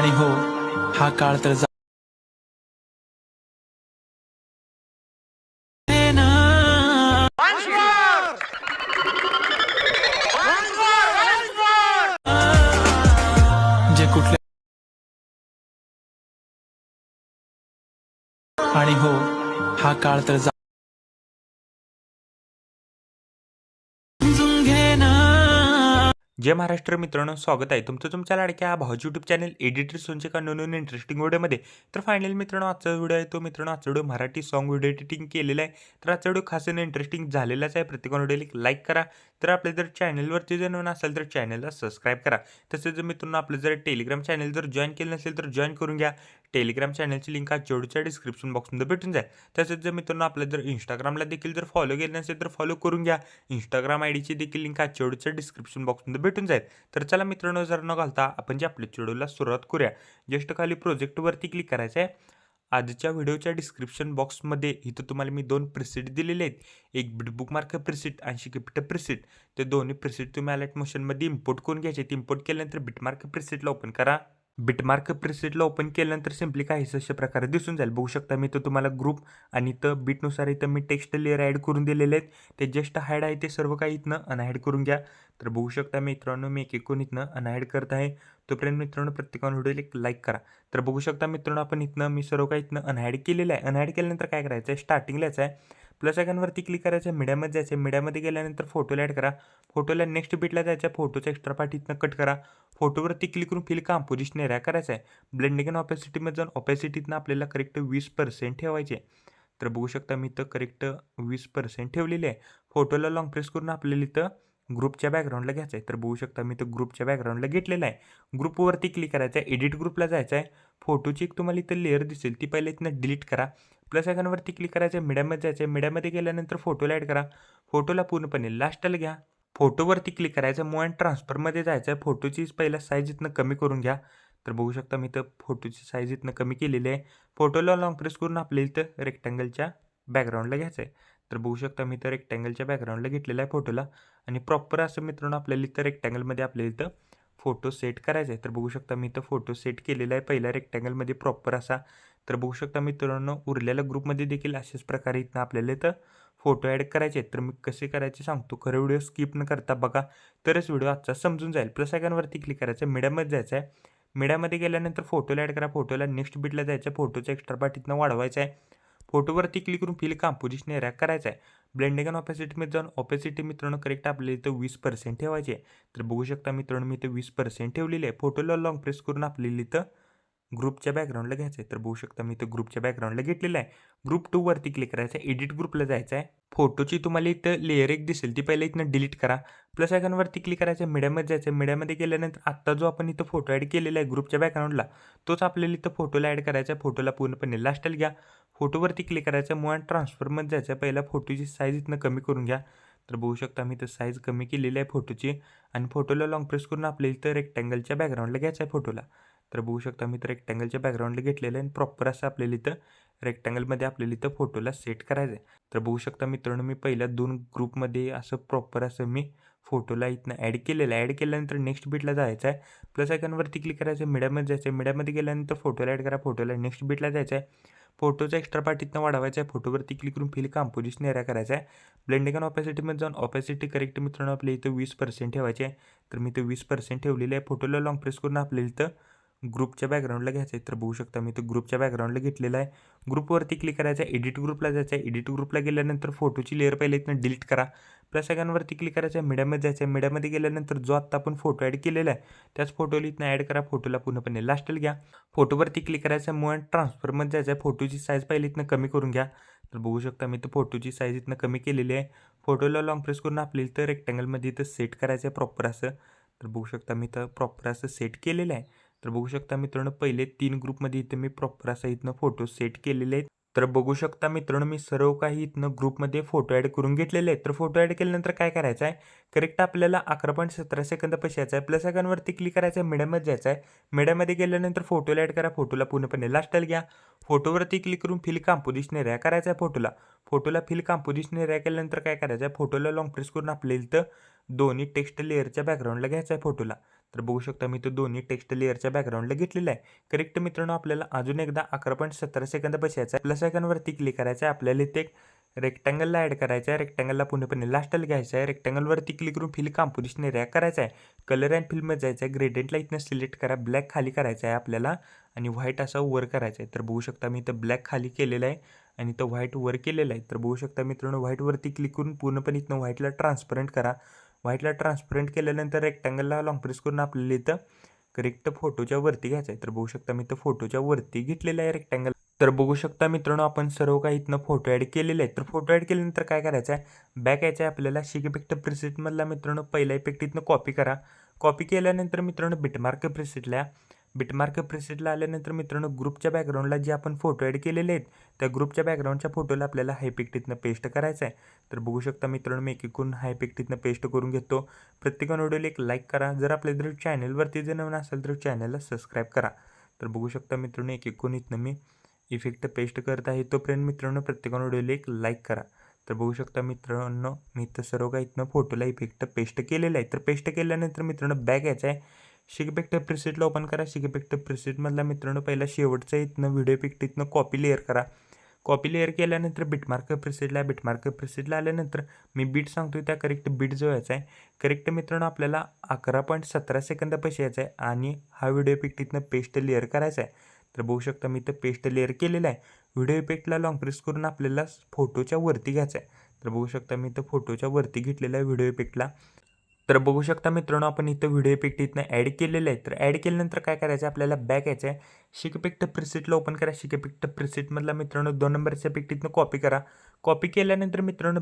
आणि हो, हा काळ तर जे कुठले आणि हो, हा काळ तर जय महाराष्ट्र मित्रांनो, स्वागत आहे तुमचं तुमच्या लाडक्या भावाची यूट्यूब चॅनल एडिटर सोनचे का नवीन इंटरेस्टिंग व्हिडिओमध्ये. तर फायनली मित्रांनो, आजचा व्हिडिओ आहे तो मित्रांनो, आजचा video Marathi song video editing केलेला आहे. तर आजचा व्हिडिओ खास इंटरेस्टिंग झालेलाच आहे. प्रत्येक व्हिडिओला लाईक करा. तर आपल्या जर चॅनलवरती जर नवीन असेल तर चॅनलला सबस्क्राईब करा. तसेच मित्रांनो, आपलं जर टेलिग्राम चॅनल जर जॉईन केलं नसेल तर जॉईन करून घ्या. टेलिग्राम चॅनलची लिंक आज व्हिडिओच्या डिस्क्रिप्शन बॉक्समध्ये भेटून जाईल. तसेच जर मित्रांनो, आपलं जर इंस्टाग्रामला देखील जर फॉलो केलं नसेल तर फॉलो करून घ्या. इंस्टाग्राम आयडीची देखील लिंक आज व्हिडिओच्या डिस्क्रिप्शन बॉक्समध्ये भेटून जाईल. तर चला मित्रांनो, जर न घालता आपण जे आपल्या व्हिडिओला सुरुवात करूया. जस्ट खाली प्रोजेक्टवरती क्लिक करायचं आहे. आजच्या व्हिडिओच्या डिस्क्रिप्शन बॉक्समध्ये इथं तुम्हाला मी 2 प्रिसेट दिलेले आहेत. एक बुकमार्क प्रिसेट आणि शिकिपिट प्रिसेट. ते दोन्ही प्रिसेट तुम्ही अलर्ट मोशनमध्ये इम्पोर्ट करून घ्यायचे. इम्पोर्ट केल्यानंतर बिटमार्क प्रिसेटला ओपन करा. बिटमार्क प्रिसेटला ओपन केल्यानंतर सिम्पली काहीच अशा प्रकारे दिसून जाईल. बघू शकता मी इथं तुम्हाला ग्रुप आणि इथं बीटनुसार इथं मी टेक्स्ट लेअर ॲड करून दिलेले आहेत. ते जस्ट हाईड आहे ते सर्व काही इथनं अनहाईड करून घ्या. तर बघू शकता मित्रांनो, मी एक एकूण इथनं अनहाईड करत आहे. तोपर्यंत मित्रांनो, प्रत्येकाने व्हिडिओला एक लाईक करा. तर बघू शकता मित्रांनो, आपण इथनं मी सर्व काही इथनं अनहाईड केलेलं आहे. अनहाईड केल्यानंतर काय करायचं आहे, स्टार्टिंगलाच आहे प्लस आयकॉनवरती क्लिक करायचं आहे. मीडियामध्ये जायचं आहे. मीडियामध्ये गेल्यानंतर फोटोला ॲड करा. फोटोला नेक्स्ट बीटला जायचं आहे. फोटोचा एक्स्ट्रा पार्ट इथनं कट करा. फोटोवरती क्लिक करून फिल कंपोजिशन एरिया करायचा आहे. ब्लेंडिंग अँड ऑपॅसिटीमध्ये जाऊन ऑपॅसिटीतनं आपल्याला करेक्ट 20% ठेवायचे. तर बघू शकता मी इथं करेक्ट 20% ठेवलेली आहे. फोटोला लॉंग प्रेस करून आपल्याला इथं ग्रुपच्या बॅकग्राऊंडला घ्यायचं आहे. तर बघू शकता मी इथं ग्रुपच्या बॅकग्राऊंडला घेतलेलं आहे. ग्रुपवरती क्लिक करायचं आहे. एडिट ग्रुपला जायचं आहे. फोटोची एक तुम्हाला इथं लेअर दिसेल ती पहिले इथनं डिलीट करा. प्लस आयकॉनवरती क्लिक करायचं आहे. मीडियामध्ये जायचं आहे. मीडियामध्ये गेल्यानंतर फोटोला ॲड करा. फोटोला पूर्णपणे लास्टला घ्या. फोटोवरती क्लिक करायचं. मूव्ह अँड ट्रान्सफरमध्ये जायचं आहे. फोटोची पहिला साईज इथनं कमी करून घ्या. तर बघू शकता मी इथं फोटोची साईज इथनं कमी केलेली आहे. फोटोला लॉंग प्रेस करून आपल्याला इथं रेक्टँगलच्या बॅकग्राऊंडला घ्यायचं आहे. तर बघू शकता मी इथं रेक्टँगलच्या बॅकग्राऊंडला घेतलेला आहे फोटोला. आणि प्रॉपर असं मित्रांनो, आपल्याला इथं रेक्टँगलमध्ये आपल्याला इथं फोटो सेट करायचा आहे. तर बघू शकता मी इथं फोटो सेट केलेला आहे पहिल्या रेक्टँगलमध्ये प्रॉपर असा. तर बघू शकता मित्रांनो, उरलेल्या ग्रुपमध्ये देखील अशाच प्रकारे इथं आपल्याला इथं फोटो ॲड करायचे आहेत. तर मी कसे करायचे सांगतो. खरं व्हिडिओ स्किप न करता बघा, तरच व्हिडिओ आजचा समजून जाईल. प्लस आयकॉनवरती क्लिक करायचं. मीडियामध्ये जायचं आहे. मीडियामध्ये गेल्यानंतर फोटोला ॲड करा. फोटोला नेक्स्ट बीटला जायचं आहे. फोटोचा एक्स्ट्रा पार्ट इथनं वाढवायचा आहे. फोटोवरती क्लिक करून फिल कंपोजिशन एरिया करायचा आहे. ब्लेंडिंग अँड ऑपॅसिटीमध्ये जाऊन ऑपॅसिटी मित्रांनो करेक्ट आपल्याला इथं 20% ठेवायची आहे. तर बघू शकता मित्रांनो, मी इथं 20% ठेवलेली आहे. फोटोला लॉंग प्रेस करून आपल्याला इथं ग्रुपच्या बॅकग्राऊंडला घ्यायचं आहे. तर बघू शकता मी इथं ग्रुपच्या बॅकग्राऊंडला घेतलेलं आहे. ग्रुप 2 वरती क्लिक करायचं आहे. एडिट ग्रुपला जायचं आहे. फोटोची तुम्हाला इथं लेअर एक दिसेल ती पहिले इथनं डिलीट करा. प्लस आयकॉनवरती क्लिक करायचं. मीडियामध्ये जायचं. मीडियामध्ये गेल्यानंतर आत्ता जो आपण इथं फोटो ॲड केलेला आहे ग्रुपच्या बॅकग्राऊंडला, तोच आपल्याला इथं फोटोला ॲड करायचा आहे. फोटोला पूर्णपणे लास्टला घ्या. फोटोवरती क्लिक करायचं. मूव्ह अँड ट्रान्सफरमध्ये जायचं आहे. पहिला फोटोची साईज इथनं कमी करून घ्या. तर बघू शकता मी इथं साईज कमी केलेली आहे फोटोची. आणि फोटोला लॉंग प्रेस करून आपल्याला इथं रेक्टँगलच्या बॅकग्राऊंडला घ्यायचं आहे फोटोला. तर बघू शकता मी तर रेक्टँगलच्या बॅकग्राऊंडला घेतलेलं आहे आणि प्रॉपर असं आपल्याला इथं रेक्टँगलमध्ये आपल्याला इथं फोटोला सेट करायचं आहे. तर बघू शकता मित्रांनो, मी पहिल्या 2 ग्रुपमध्ये असं प्रॉपर असं मी फोटोला इथनं ॲड केलेलं आहे. ॲड केल्यानंतर नेक्स्ट बीटला जायचं आहे. प्लस आयकॉनवरती क्लिक करायचं. मीडियामध्ये जायचं आहे. मीडियामध्ये गेल्यानंतर फोटोला ॲड करा. फोटोला नेक्स्ट बीटला जायचं आहे. फोटोचा एक्स्ट्रा पार्ट इथनं वाढवायचा आहे. फोटोवरती क्लिक करून फिल कंपोजिशन एरिया करायचा आहे. ब्लेंडिंग अँड ऑपॅसिटीमध्ये जाऊन ऑपॅसिटी करेक्ट मित्रांनो आपल्या इथं 20% ठेवायचे आहे. तर मी इथं 20% ठेवलेले आहे. फोटोला लॉंग प्रेस करून आपल्याला इथं ग्रुपच्या बॅकग्राऊंडला घ्यायचं आहे. तर बघू शकता मी इथं ग्रुपच्या बॅकग्राऊंडला घेतलेला आहे. ग्रुपवरती क्लिक करायचं आहे. एडिट ग्रुपला जायचं आहे. एडिट ग्रुपला गेल्यानंतर फोटोची लेअर पहिले इथनं डिलीट करा. प्लस आयकॉनवरती क्लिक करायचं आहे. मीडियामध्ये जायचं आहे. मीडियामध्ये गेल्यानंतर जो आत्ता आपण फोटो ॲड केलेला आहे त्याच फोटोला इथनं ॲड करा. फोटोला पूर्णपणे लास्टला घ्या. फोटोवरती क्लिक करायचं आहे. मूव्ह अँड ट्रान्सफरमध्ये जायचं आहे. फोटोची साईज पहिले इथनं कमी करून घ्या. तर बघू शकता मी इथं फोटोची साईज इथनं कमी केलेली आहे. फोटोला लॉंग प्रेस करून आपल्याला इथं रेक्टँगलमध्ये इथं सेट करायचं आहे प्रॉपर असं. तर बघू शकता मी इथं प्रॉपर असं सेट केलेलं आहे. तर बघू शकता मित्रांनो, पहिले 3 ग्रुपमध्ये इथं मी प्रॉपर असं इथनं फोटो सेट केलेले आहेत. तर बघू शकता मित्रांनो, मी सर्व काही इथनं ग्रुपमध्ये फोटो ॲड करून घेतलेले आहेत. तर फोटो ॲड केल्यानंतर काय करायचं आहे, करेक्ट आपल्याला 11.17 सेकंद यायचं आहे. प्लस आयकॉनवरती क्लिक करायचं आहे. मीडियामध्ये जायचं आहे. मीडियामध्ये गेल्यानंतर फोटोला ॲड करा. फोटोला पूर्णपणे लास्टला घ्या. फोटोवरती क्लिक करून फिल कंपोजिशन एरिया करायचा आहे फोटोला. फोटोला फिल कंपोजिशन एरिया केल्यानंतर काय करायचं आहे, फोटोला लॉंग प्रेस करून आपल्याला इथं दोन्ही टेक्स्ट लेअरच्या बॅकग्राऊंडला घ्यायचं आहे फोटोला. तर बघू शकता मी तो दोन्ही टेक्स्ट लेअरच्या बॅकग्राऊंडला घेतलेला आहे. करेक्ट मित्रांनो आपल्याला अजून एकदा 11.17 सेकंद बसायचा आहे. प्लस आयकॉनवरती क्लिक करायचं आहे. आपल्याला इथे एक रेक्टँगलला ॲड करायचा आहे. रेक्टँगलला पूर्णपणे लास्टला घ्यायचा आहे. रेक्टँगलवरती क्लिक करून फिल कंपोजिशन एरिया करायचा आहे. कलर अँड फिलमध्ये जायचं आहे. ग्रेडियंटला इथनं सिलेक्ट करा. ब्लॅक खाली करायचा आहे आपल्याला आणि व्हाईट असा वर करायचा आहे. तर बघू शकता मी इथं ब्लॅक खाली केलेला आहे आणि इथं व्हाईट वर केलेलं आहे. तर बघू शकता मित्रांनो व्हाईटवरती क्लिक करून पूर्णपणे इथनं व्हाईटला ट्रान्सपरंट करा. व्हाईटला ट्रान्सपरंट केल्यानंतर रेक्टँगलला लॉंग प्रेस करून आपल्याला इथं करेक्ट फोटोच्या वरती घ्यायचं आहे. तर बघू शकता मी इथं फोटोच्या वरती घेतलेलं आहे रेक्टँगल. तर बघू शकता मित्रांनो आपण सर्व काही इथनं फोटो ॲड केलेले आहेत. तर फोटो ॲड केल्यानंतर काय करायचं आहे, बॅक यायचं आहे आपल्याला. शिक इफेक्ट प्रिसेटमधला मित्रांनो पहिला इफेक्ट इथनं कॉपी करा. कॉपी केल्यानंतर मित्रांनो बिटमार्क प्रिसेटला आल्यानंतर मित्रांनो ग्रुपच्या बॅकग्राऊंडला जे आपण फोटो ॲड केलेले आहेत त्या ग्रुपच्या बॅकग्राऊंडच्या फोटोला आपल्याला हा इफेक्ट इथनं पेस्ट करायचा आहे. तर बघू शकता मित्रांनो मी एक एकूण हा इफेक्ट इथनं पेस्ट करून घेतो. प्रत्येकानं व्हिडिओला एक लाईक करा. जर आपल्या जर चॅनलवरती जर नवीन असेल तर चॅनलला सबस्क्राईब करा. तर बघू शकता मित्रांनो एक एकूण इथनं मी इफेक्ट पेस्ट करत आहे. तोपर्यंत मित्रांनो प्रत्येकानं व्हिडिओला एक लाईक करा. तर बघू शकता मित्रांनो मी इथं सर्व काही इथनं फोटोला इफेक्ट पेस्ट केलेला आहे. तर पेस्ट केल्यानंतर मित्रांनो बॅक यायचं आहे. शिक इफेक्ट प्रिसेटला ओपन करा. शिक इफेक्ट प्रिसेटमधला मित्रांनो पहिला शेवटचा इथनं व्हिडिओ इफेक्ट इथनं कॉपी लेअर करा. कॉपी लेअर केल्यानंतर बिटमार्क प्रिसेटला आल्यानंतर मी बीट सांगतोय त्या करेक्ट बीट जो यायचा आहे. करेक्ट मित्रांनो आपल्याला 11.17 सेकंद पैसे यायचा आहे आणि हा व्हिडिओ इफेक्ट इथनं पेस्ट लेअर करायचा आहे. तर बघू शकता मी इथं पेस्ट लेअर केलेला आहे. व्हिडिओ इफेक्टला लॉंग प्रेस करून आपल्याला फोटोच्या वरती घ्यायचा आहे. तर बघू शकता मी इथं फोटोच्या वरती घेतलेला आहे व्हिडिओ इफेक्टला. तर बघू शकता मित्रांनो आपण इथं व्हिडिओ इफेक्ट इथनं ॲड केलेलं आहे. तर ॲड केल्यानंतर काय करायचं आहे आपल्याला बॅक यायचं आहे. शिक इफेक्ट प्रिसेटला ओपन करा. शिक इफेक्ट प्रिसेटमधला मित्रांनो 2 नंबरचा इफेक्ट इथनं कॉपी करा. कॉपी केल्यानंतर मित्रांनो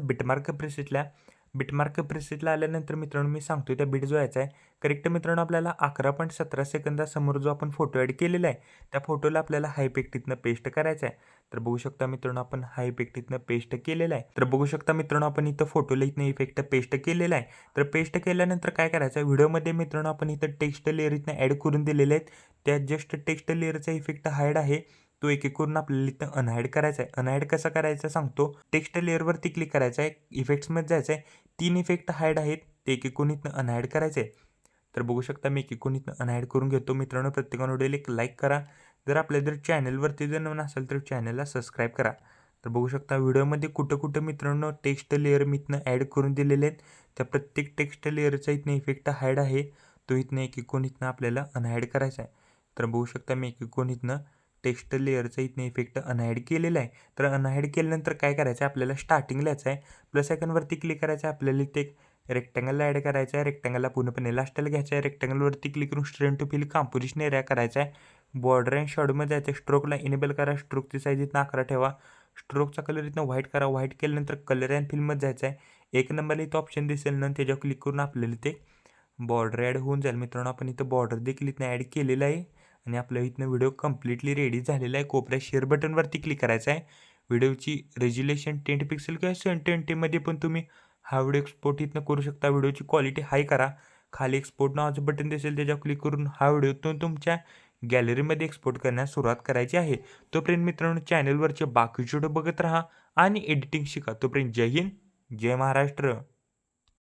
बिटमार्क प्रिसेटला आल्यानंतर मित्रांनो मी सांगतोय त्या बीट जो यायचा आहे. करेक्ट मित्रांनो आपल्याला 11.17 सेकंदासमोर जो आपण फोटो ॲड केलेला आहे त्या फोटोला आपल्याला हा इफेक्ट इथनं पेस्ट करायचा आहे. तर बघू शकता मित्रांनो आपण हा इफेक्ट इथनं पेस्ट केलेला आहे. तर बघू शकता मित्रांनो आपण इथं फोटोला इथनं इफेक्ट पेस्ट केलेला आहे. तर पेस्ट केल्यानंतर काय करायचं आहे व्हिडिओमध्ये मित्रांनो आपण इथं टेक्स्ट लेअर इथनं ॲड करून दिलेले आहेत. त्या जस्ट टेक्स्ट लेअरचा इफेक्ट हाईड आहे तो एक एक करून आपल्याला इथं अनहाईड करायचा आहे. अनहाईड कसा करायचा सांगतो. टेक्स्ट लेअरवरती क्लिक करायचं आहे. इफेक्ट्समध्ये जायचं आहे. 3 इफेक्ट हाईड आहेत ते एक एकूण इथनं अनहाईड करायचे आहे. तर बघू शकता मी एक एकूण इथनं अनहाईड करून घेतो. मित्रांनो प्रत्येकानं व्हिडिओला एक लाईक करा. जर आपल्या जर चॅनलवरती जर नवीन असेल तर चॅनलला सबस्क्राईब करा. तर बघू शकता व्हिडिओमध्ये कुठं मित्रांनो टेक्स्ट लेअर मी इथनं ॲड करून दिलेले आहेत. त्या प्रत्येक टेक्स्ट लेअरचा इथनं इफेक्ट हाईड आहे तो इथनं एक एकूण इथनं आपल्याला अनहाईड करायचा आहे. तर बघू शकता मी एक एकूण इथनं टेक्स्ट लेअरचा इथनं इफेक्ट अनहाईड केलेला आहे. तर अनहाईड केल्यानंतर काय करायचं आहे आपल्याला स्टार्टिंगला यायचं आहे. प्लस आयकॉनवरती क्लिक करायचं आहे. आपल्याला इथे एक रेक्टँगलला ॲड करायचं आहे. रेक्टँगलला पूर्णपणे लास्टला घ्यायचं आहे. रेक्टँगलवरती क्लिक करून strain to fill composition area करायचा आहे. बॉर्डर अँड शॅडोमध्ये जायचं आहे. स्ट्रोकला इनेबल करा. स्ट्रोकची साईज इथनं 11 ठेवा. स्ट्रोकचा कलर इथनं व्हाईट करा. व्हाईट केल्यानंतर कलर अँड फिलमध्ये जायचं आहे. 1 नंबरला इथं ऑप्शन दिसेल ना त्याच्यावर क्लिक करून आपल्याला इथे बॉर्डर ॲड होऊन जाईल. मित्रांनो आपण इथं बॉर्डर देखील इथनं ॲड केलेलं आहे आणि आपल्या इथनं व्हिडिओ कम्प्लिटली रेडी झालेला आहे. कोपऱ्यात शेअर बटनवरती क्लिक करायचं आहे. व्हिडिओची रेज्युलेशन 10 पिक्सेल किंवा 720मध्ये पण तुम्ही हा व्हिडिओ एक्सपोर्ट इथनं करू शकता. व्हिडिओची क्वालिटी हाय करा. खाली एक्सपोर्ट नावाचं बटन दिसेल त्याच्यावर क्लिक करून हा व्हिडिओ तुमच्या गॅलरीमध्ये एक्सपोर्ट करण्यास सुरुवात करायची आहे. तोपर्यंत मित्रांनो चॅनलवरचे बाकीचे व्हिडिओ बघत राहा आणि एडिटिंग शिका. तोपर्यंत जय हिंद, जय महाराष्ट्र.